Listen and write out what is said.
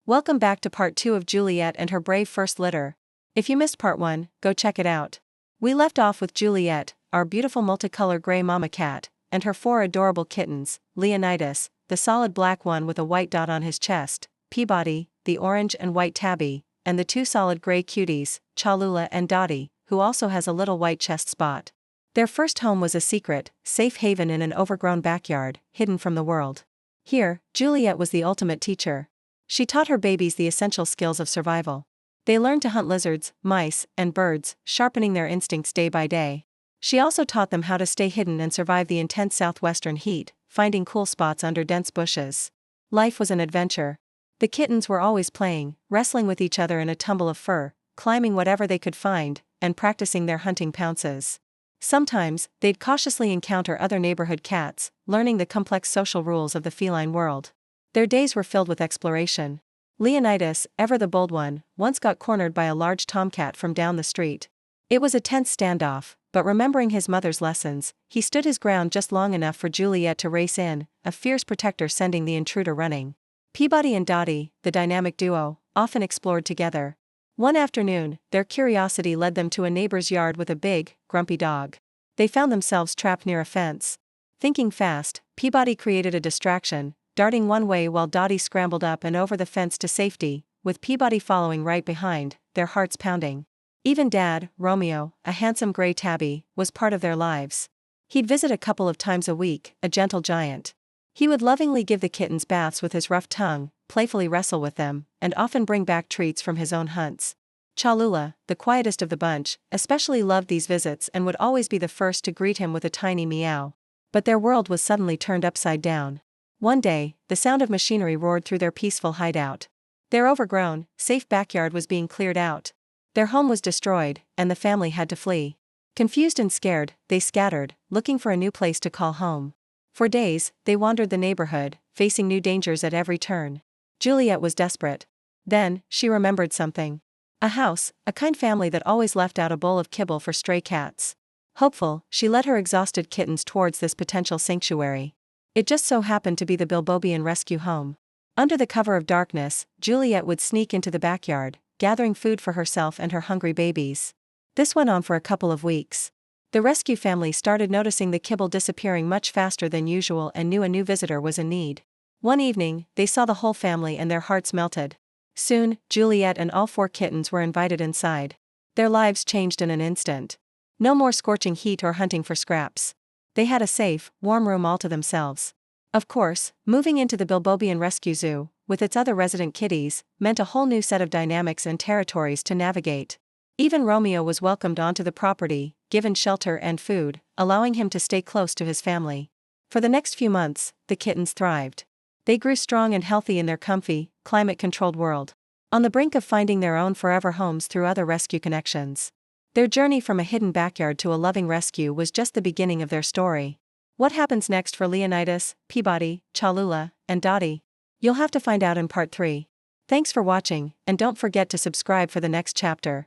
Welcome back to part 2 of Juliet and her brave first litter. If you missed part 1, go check it out. We left off with Juliet, our beautiful multicolor gray mama cat, and her 4 adorable kittens, Leonidas, the solid black one with a white dot on his chest, Peabody, the orange and white tabby, and the 2 solid gray cuties, Cholula and Dottie, who also has a little white chest spot. Their first home was a secret, safe haven in an overgrown backyard, hidden from the world. Here, Juliet was the ultimate teacher. She taught her babies the essential skills of survival. They learned to hunt lizards, mice, and birds, sharpening their instincts day by day. She also taught them how to stay hidden and survive the intense southwestern heat, finding cool spots under dense bushes. Life was an adventure. The kittens were always playing, wrestling with each other in a tumble of fur, climbing whatever they could find, and practicing their hunting pounces. Sometimes, they'd cautiously encounter other neighborhood cats, learning the complex social rules of the feline world. Their days were filled with exploration. Leonidas, ever the bold one, once got cornered by a large tomcat from down the street. It was a tense standoff, but remembering his mother's lessons, he stood his ground just long enough for Juliet to race in, a fierce protector sending the intruder running. Peabody and Dottie, the dynamic duo, often explored together. One afternoon, their curiosity led them to a neighbor's yard with a big, grumpy dog. They found themselves trapped near a fence. Thinking fast, Peabody created a distraction, darting one way while Dottie scrambled up and over the fence to safety, with Peabody following right behind, their hearts pounding. Even Dad, Romeo, a handsome gray tabby, was part of their lives. He'd visit a couple of times a week, a gentle giant. He would lovingly give the kittens baths with his rough tongue, playfully wrestle with them, and often bring back treats from his own hunts. Cholula, the quietest of the bunch, especially loved these visits and would always be the first to greet him with a tiny meow. But their world was suddenly turned upside down. One day, the sound of machinery roared through their peaceful hideout. Their overgrown, safe backyard was being cleared out. Their home was destroyed, and the family had to flee. Confused and scared, they scattered, looking for a new place to call home. For days, they wandered the neighborhood, facing new dangers at every turn. Juliet was desperate. Then, she remembered something. A house, a kind family that always left out a bowl of kibble for stray cats. Hopeful, she led her exhausted kittens towards this potential sanctuary. It just so happened to be the Bilbobian rescue home. Under the cover of darkness, Juliet would sneak into the backyard, gathering food for herself and her hungry babies. This went on for a couple of weeks. The rescue family started noticing the kibble disappearing much faster than usual and knew a new visitor was in need. One evening, they saw the whole family and their hearts melted. Soon, Juliet and all 4 kittens were invited inside. Their lives changed in an instant. No more scorching heat or hunting for scraps. They had a safe, warm room all to themselves. Of course, moving into the Bilbobian Rescue Zoo, with its other resident kitties, meant a whole new set of dynamics and territories to navigate. Even Romeo was welcomed onto the property, given shelter and food, allowing him to stay close to his family. For the next few months, the kittens thrived. They grew strong and healthy in their comfy, climate-controlled world, on the brink of finding their own forever homes through other rescue connections. Their journey from a hidden backyard to a loving rescue was just the beginning of their story. What happens next for Leonidas, Peabody, Cholula, and Dottie? You'll have to find out in part 3. Thanks for watching, and don't forget to subscribe for the next chapter.